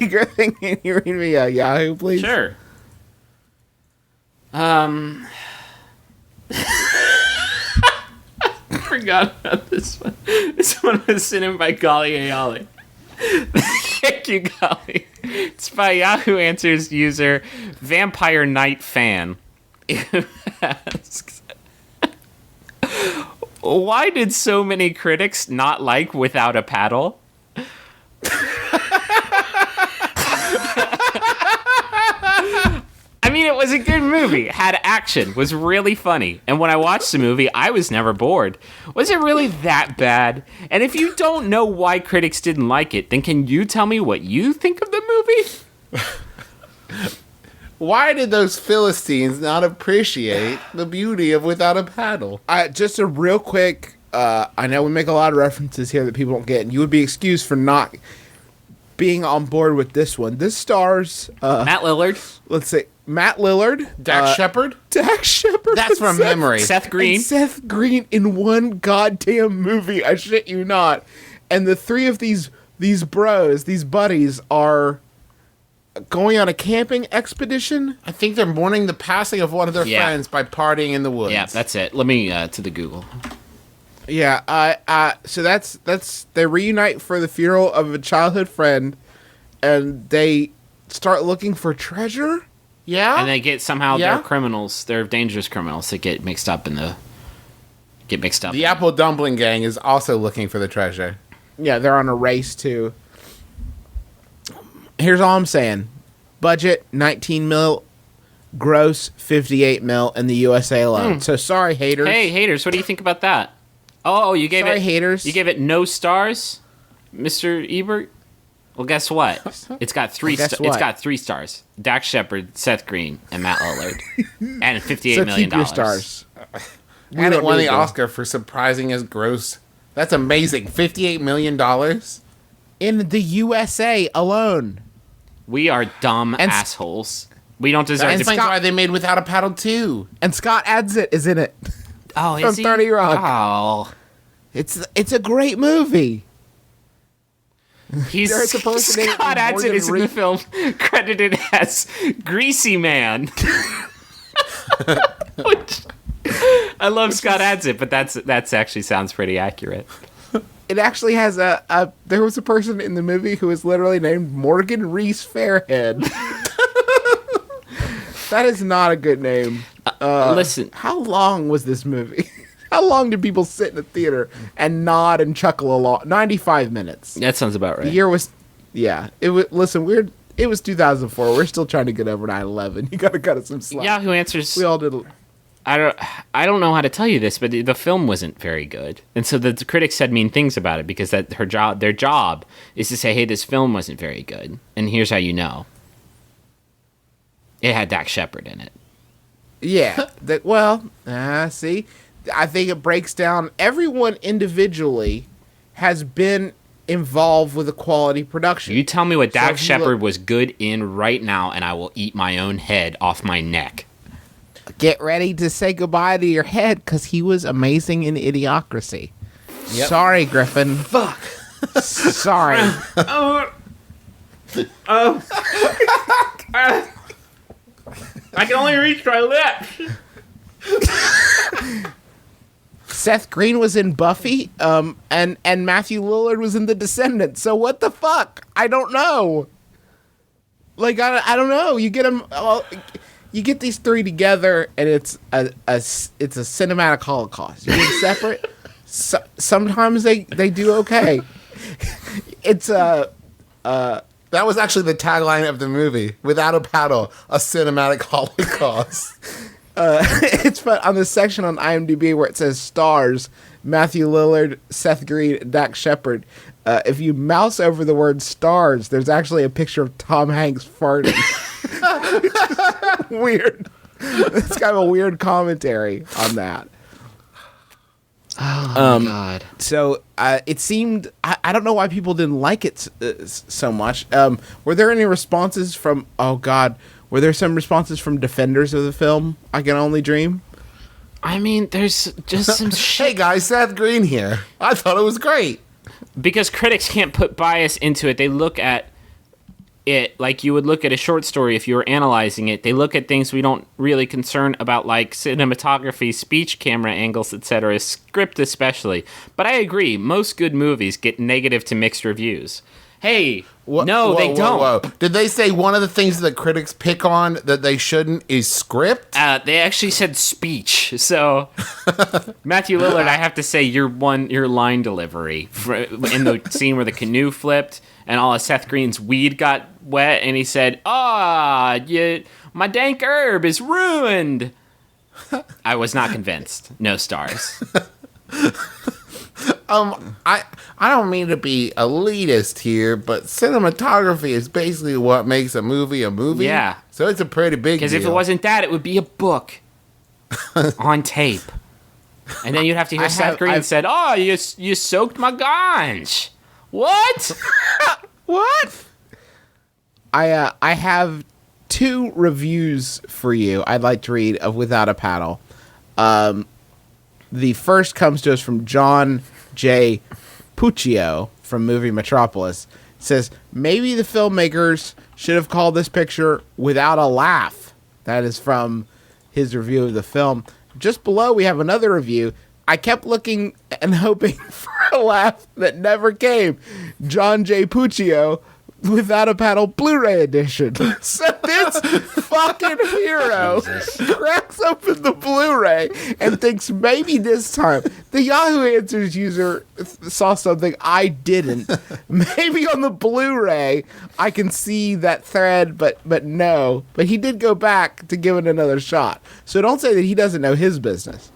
Griffin, can you read me Yahoo, please? Sure. Forgot about this one. This one was sent in by Golly Ayali. Thank you, Golly. It's by Yahoo Answers user Vampire Night Fan. Who asks, why did so many critics not like Without a Paddle? I mean, it was a good movie. Had action. Was really funny. And when I watched the movie, I was never bored. Was it really that bad? And if you don't know why critics didn't like it, then can you tell me what you think of the movie? Why did those Philistines not appreciate the beauty of Without a Paddle? Just a real quick, I know we make a lot of references here that people don't get, and you would be excused for not being on board with this one. This stars... Matt Lillard. Let's say Matt Lillard. Dax Shepard? Dax Shepard. That's from memory. Seth Green. And Seth Green in one goddamn movie. I shit you not. And the three of these bros, these buddies, are going on a camping expedition. I think they're mourning the passing of one of their friends by partying in the woods. Yeah, that's it. Let me to the Google. Yeah, so that's they reunite for the funeral of a childhood friend, and they start looking for treasure. Yeah, and they get they're criminals. They're dangerous criminals that get mixed up. The Apple Dumpling Gang is also looking for the treasure. Yeah, they're on a race too. Here's all I'm saying: budget 19 mil, gross 58 mil in the USA alone. So sorry, haters. Hey, haters, what do you think about that? Oh, you gave it haters. You gave it no stars, Mr. Ebert. Well, guess what? It's got three. It's got 3 stars: Dax Shepard, Seth Green, and Matt Lillard, and $58 million. Keep your stars. And it won the Oscar for surprising as gross. That's amazing. $58 million in the USA alone. We are dumb assholes. We don't deserve. That's why they made Without a Paddle 2. And Scott Adsit is in it. Oh, is from he? 30 Rock. Oh, it's a great movie. He's Scott Adsit is in the film credited as Greasy Man. Which, I love Scott Adsit, but that's actually sounds pretty accurate. It actually has there was a person in the movie who was literally named Morgan Reese Fairhead. That is not a good name. Listen, how long was this movie? How long did people sit in the theater and nod and chuckle along? 95 minutes. That sounds about right. The year was, it was. Listen, it was 2004. We're still trying to get over 9/11. You got to cut us some slack. Yahoo Answers. We all did. I don't know how to tell you this, but the film wasn't very good, and so the critics said mean things about it because their job is to say, hey, this film wasn't very good, and here's how you know. It had Dax Shepard in it. Yeah. See, I think it breaks down. Everyone individually has been involved with a quality production. You tell me what Dax Shepard was good in right now, and I will eat my own head off my neck. Get ready to say goodbye to your head, because he was amazing in Idiocracy. Yep. Sorry, Griffin. Fuck. Sorry. I can only reach my lips. Seth Green was in Buffy, and Matthew Lillard was in The Descendants. So what the fuck? I don't know. Like I don't know. You get them. You get these three together, and it's a cinematic holocaust. You get separate. Sometimes they do okay. It's that was actually the tagline of the movie. Without a Paddle, a cinematic holocaust. It's fun on the section on IMDb where it says stars, Matthew Lillard, Seth Green, and Dax Shepard. If you mouse over the word stars, there's actually a picture of Tom Hanks farting. Weird. It's kind of a weird commentary on that. Oh, my God. So it seemed... I don't know why people didn't like it so much. Were there any responses from... Oh, God. Were there some responses from defenders of the film, I Can Only Dream? I mean, there's just some shit. Hey, guys, Seth Green here. I thought it was great. because critics can't put bias into it. They look at it like you would look at a short story if you were analyzing it. They look at things we don't really concern about, like cinematography, speech, camera angles, etc., script especially. But I agree, most good movies get negative to mixed reviews. Hey, no, they don't. Did they say one of the things that critics pick on that they shouldn't is script? They actually said speech. So, Matthew Lillard, I have to say your line delivery in the scene where the canoe flipped and all of Seth Green's weed got wet, and he said, my dank herb is ruined. I was not convinced. No stars. I don't mean to be elitist here, but cinematography is basically what makes a movie a movie. Yeah. So it's a pretty big deal. Because if it wasn't that, it would be a book on tape. And then you'd have to hear Seth Green said, you soaked my ganj. What? What? I have 2 reviews for you I'd like to read of Without a Paddle. The first comes to us from John J. Puccio from Movie Metropolis. It says, maybe the filmmakers should have called this picture Without a Laugh. That is from his review of the film. Just below, we have another review. I kept looking and hoping for a laugh that never came. John J. Puccio, Without a Paddle Blu-ray edition. So this fucking hero cracks open the Blu-ray and thinks maybe this time the Yahoo Answers user saw something I didn't. Maybe on the Blu-ray I can see that thread, but no. But he did go back to give it another shot. So don't say that he doesn't know his business.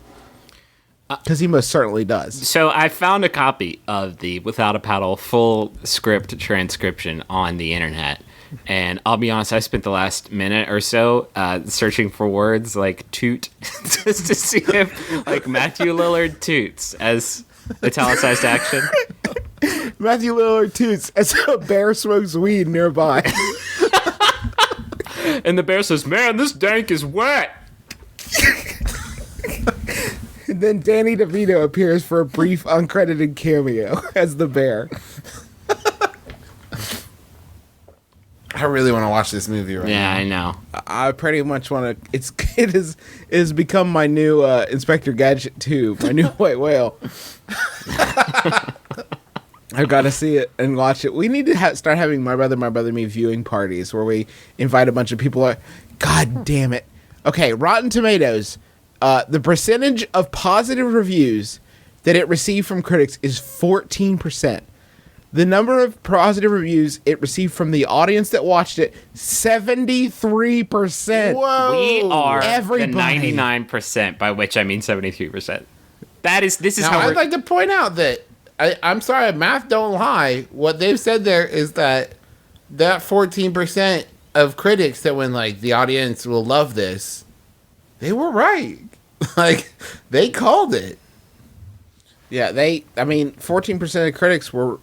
Because he most certainly does. So I found a copy of the Without a Paddle full script transcription on the internet. And I'll be honest, I spent the last minute or so searching for words like toot, just to see if like Matthew Lillard toots as italicized action. Matthew Lillard toots as a bear smokes weed nearby. And the bear says, man, this dank is wet. And then Danny DeVito appears for a brief uncredited cameo as the bear. I really want to watch this movie right now. Yeah, I know. I pretty much want to. It has become my new Inspector Gadget 2, my new white whale. I've got to see it and watch it. We need to start having My Brother, Me viewing parties where we invite a bunch of people. God damn it. Okay, Rotten Tomatoes. The percentage of positive reviews that it received from critics is 14%. The number of positive reviews it received from the audience that watched it, 73%. Whoa. We are Everybody. the 99%, by which I mean 73%. This is Now, how I'd we're... like to point out that, I'm sorry, math don't lie. What they've said there is that 14% of critics that when, like, the audience will love this, they were right. Like, they called it. Yeah, 14% of critics were,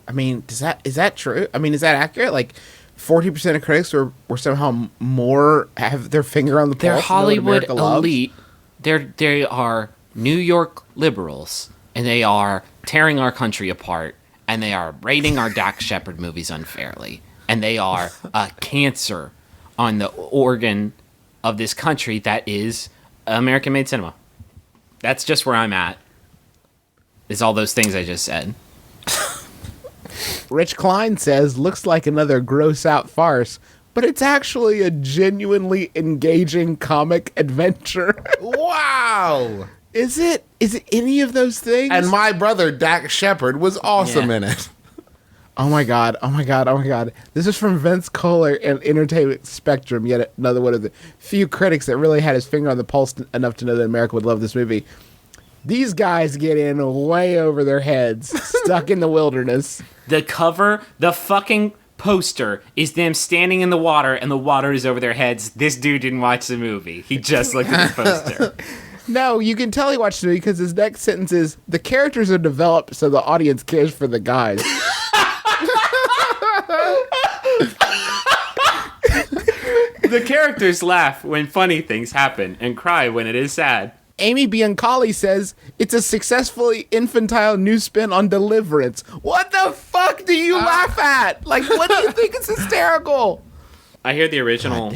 is that true? Is that accurate? Like, 40% of critics were somehow more, have their finger on the pulse. They're Hollywood of what America elite. They are New York liberals, and they are tearing our country apart, and they are rating our Dak Shepard movies unfairly, and they are a cancer on the organ of this country that is American-made cinema. That's just where I'm at. Is all those things I just said. Rich Klein says, looks like another gross out farce, but it's actually a genuinely engaging comic adventure. Wow. Is it any of those things? And my brother, Dak Shepard, was awesome in it. Oh my god. This is from Vince Kohler and Entertainment Spectrum, yet another one of the few critics that really had his finger on the pulse enough to know that America would love this movie. These guys get in way over their heads, stuck in the wilderness. The cover, the fucking poster is them standing in the water, and the water is over their heads. This dude didn't watch the movie. He just looked at the poster. No, you can tell he watched the movie because his next sentence is, the characters are developed so the audience cares for the guys. The characters laugh when funny things happen and cry when it is sad. Amy Biancali says it's a successfully infantile new spin on Deliverance. What the fuck do you laugh at? Like, what do you think is hysterical? I hear the original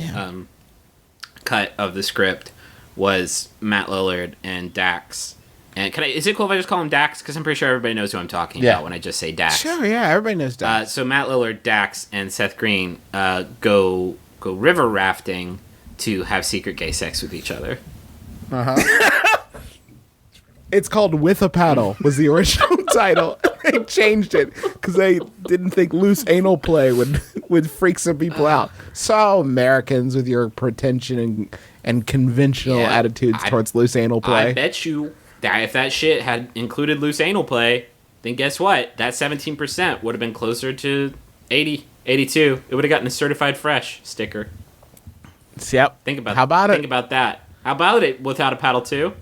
cut of the script was Matt Lillard and Dax. And is it cool if I just call him Dax? Because I'm pretty sure everybody knows who I'm talking about when I just say Dax. Sure, yeah, everybody knows Dax. So Matt Lillard, Dax, and Seth Green go river rafting to have secret gay sex with each other. It's called With a Paddle was the original title. They changed it because they didn't think loose anal play would freak some people out. So Americans with your pretension and conventional attitudes towards loose anal play. I bet you that if that shit had included loose anal play, then guess what? That 17% would have been closer to 80, 82. It would have gotten a certified fresh sticker. Yep. Think about it? that. How about it Without a Paddle 2?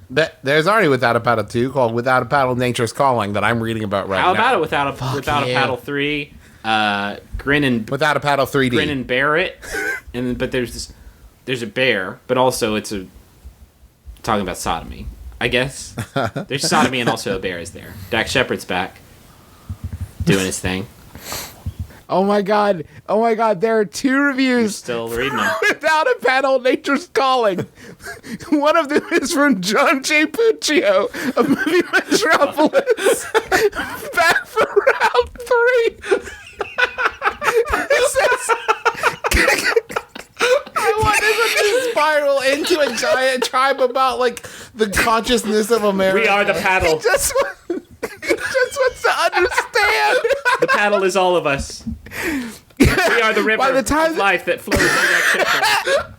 There's already Without a Paddle 2 called Without a Paddle Nature's Calling that I'm reading about right now. How about it Without a Paddle 3? Grin and Without a Paddle 3D. Grin and Bear It. But there's a bear, but also it's talking about sodomy. I guess. There's sodomy and also a bear is there. Dax Shepard's back. Doing his thing. Oh my god, there are 2 reviews. You're still reading them. Without a Paddle, Nature's Calling. One of them is from John J. Puccio of movie Metropolis. Back for round 3. It says... I want this to spiral into a giant tribe about, like, the consciousness of America. We are the paddle. He just wants to understand. The paddle is all of us. We are the river of life that flows through Dax Shepard.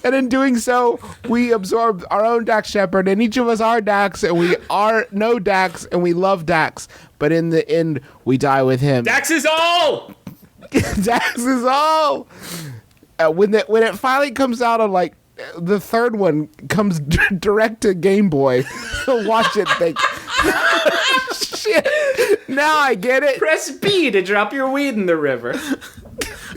And in doing so, we absorb our own Dax Shepard, and each of us are Dax, and we are no Dax, and we love Dax. But in the end, we die with him. Dax is all! Dax is all! When it finally comes out on, like, the third one comes direct to Game Boy, watch it and think, shit, now I get it. Press B to drop your weed in the river.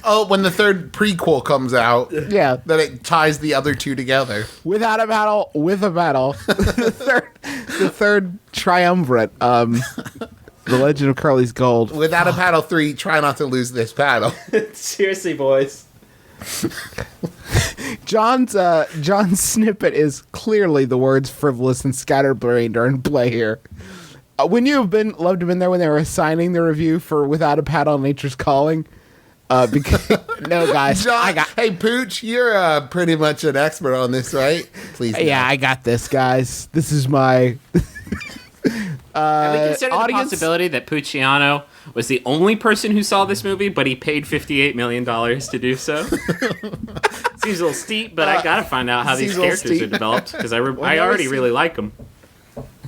Oh, when the third prequel comes out, Yeah. then it ties the other 2 together. Without a Paddle, with a paddle. the third triumvirate. The Legend of Curly's Gold. Without a Paddle 3, try not to lose this paddle. Seriously, boys. John's snippet is clearly the words frivolous and scatterbrained are in play here. Wouldn't you have loved to have been there when they were assigning the review for Without a Paddle, Nature's Calling? Because no, guys, John, hey Pooch, you're pretty much an expert on this, right? Please. Yeah, I got this, guys. This is my. Have we considered audience? the possibility that Pucciano was the only person who saw this movie, but he paid $58 million to do so? Seems a little steep, but I gotta find out how these characters are developed, because I already really like them.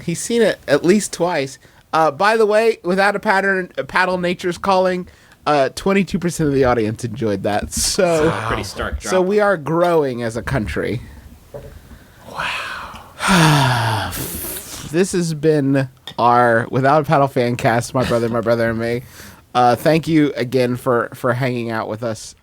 He's seen it at least twice. By the way, Without a Paddle, Nature's Calling, 22% of the audience enjoyed that. So Pretty stark drop. So we are growing as a country. Wow. This has been our Without a Paddle fan cast, my brother, and me. Thank you again for hanging out with us.